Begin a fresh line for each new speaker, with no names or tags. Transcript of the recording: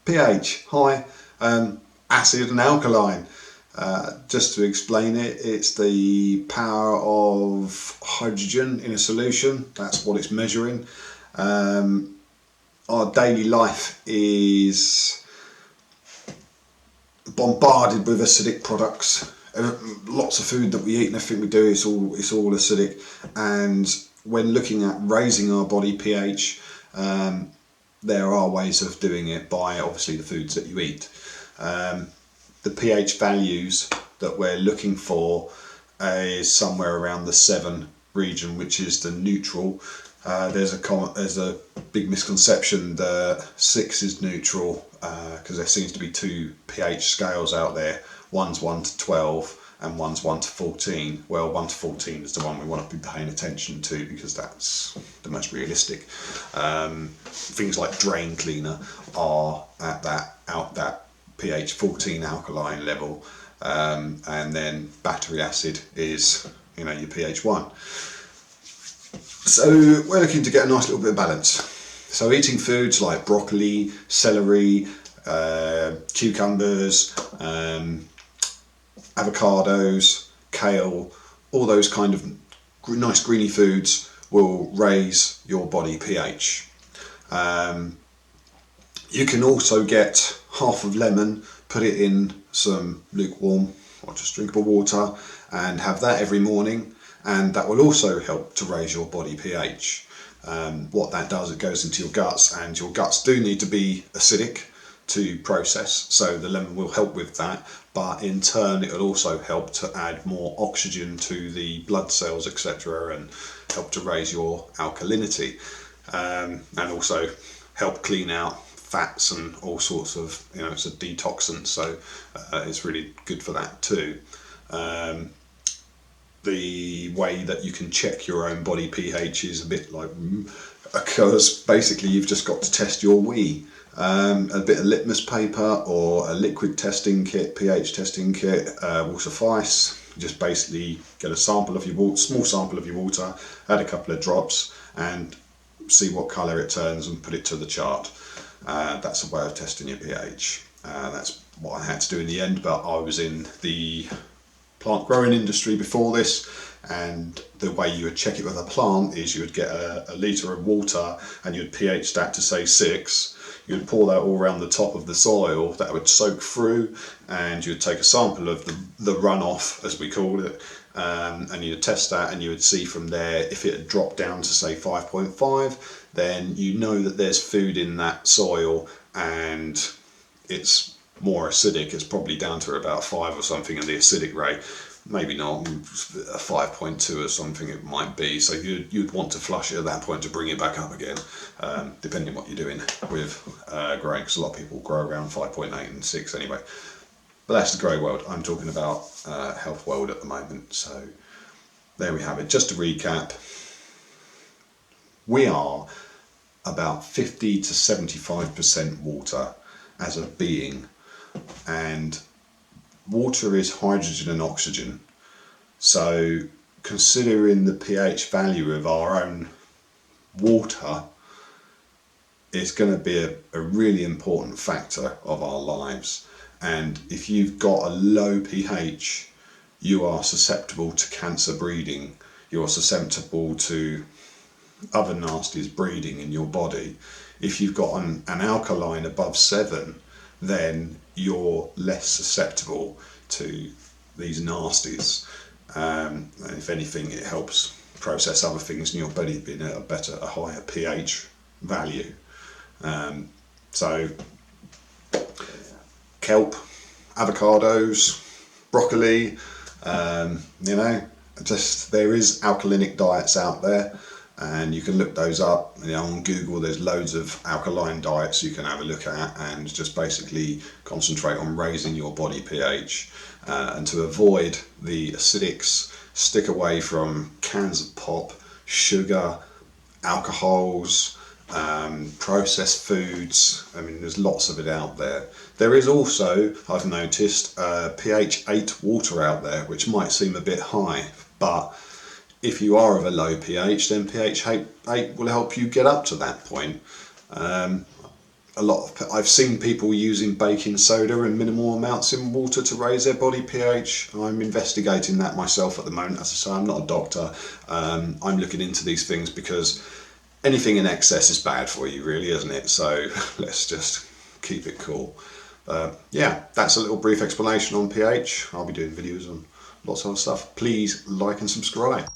pH, high, acid and alkaline. Just to explain it, it's the power of hydrogen in a solution. That's what it's measuring. Our daily life is bombarded with acidic products. Lots of food that we eat and everything we do is all acidic. And when looking at raising our body pH, there are ways of doing it by obviously the foods that you eat. The pH values that we're looking for is somewhere around the 7 region, which is the neutral. There's a big misconception that 6 is neutral, because there seems to be 2 pH scales out there. One's 1 to 12 and one's 1 to 14. Well, 1 to 14 is the one we want to be paying attention to because that's the most realistic. Things like drain cleaner are at that pH 14 alkaline level, and then battery acid is your pH 1. So we're looking to get a nice little bit of balance. So eating foods like broccoli, celery, cucumbers, avocados, kale, all those kind of nice greeny foods will raise your body pH. You can also get half of lemon, put it in some lukewarm or just drinkable water and have that every morning, and that will also help to raise your body pH. What that does, it goes into your guts, and your guts do need to be acidic to process, so the lemon will help with that, but in turn it will also help to add more oxygen to the blood cells, etc., and help to raise your alkalinity, and also help clean out fats and all sorts of, it's a detoxant, so it's really good for that too. The way that you can check your own body pH is a bit like, because basically you've just got to test your wee. A bit of litmus paper or a liquid testing kit, pH testing kit, will suffice. Just basically get a sample of your water, small sample of your water, add a couple of drops and see what colour it turns and put it to the chart. That's a way of testing your pH. That's what I had to do in the end, but I was in the plant growing industry before this, and the way you would check it with a plant is you would get a litre of water and you'd pH that to say 6. You'd pour that all around the top of the soil, that would soak through, and you'd take a sample of the runoff, as we call it, and you'd test that, and you would see from there if it had dropped down to say 5.5, then you know that there's food in that soil and it's more acidic. It's probably down to about 5 or something in the acidic rate. Maybe not, a 5.2 or something it might be. So you'd want to flush it at that point to bring it back up again, depending on what you're doing with growing, because a lot of people grow around 5.8 and 6 anyway. But that's the grey world. I'm talking about health world at the moment. So there we have it. Just to recap, we are about 50 to 75% water as a being, and water is hydrogen and oxygen. So considering the pH value of our own water is going to be a really important factor of our lives. And if you've got a low pH, you are susceptible to cancer breeding. You're susceptible to other nasties breeding in your body. If you've got an alkaline above 7, then you're less susceptible to these nasties. And if anything, it helps process other things in your body being at a higher pH value. So kelp, avocados, broccoli, just there is alkalinic diets out there, and you can look those up. On Google there's loads of alkaline diets you can have a look at, and just basically concentrate on raising your body pH, and to avoid the acidics, stick away from cans of pop, sugar, alcohols, processed foods. There's lots of it out there. There is also, I've noticed, pH 8 water out there, which might seem a bit high, but if you are of a low pH, then pH 8 will help you get up to that point. I've seen people using baking soda and minimal amounts in water to raise their body pH. I'm investigating that myself at the moment. As I say, I'm not a doctor. I'm looking into these things because anything in excess is bad for you, really, isn't it? So let's just keep it cool. Yeah, that's a little brief explanation on pH. I'll be doing videos on lots of other stuff. Please like and subscribe.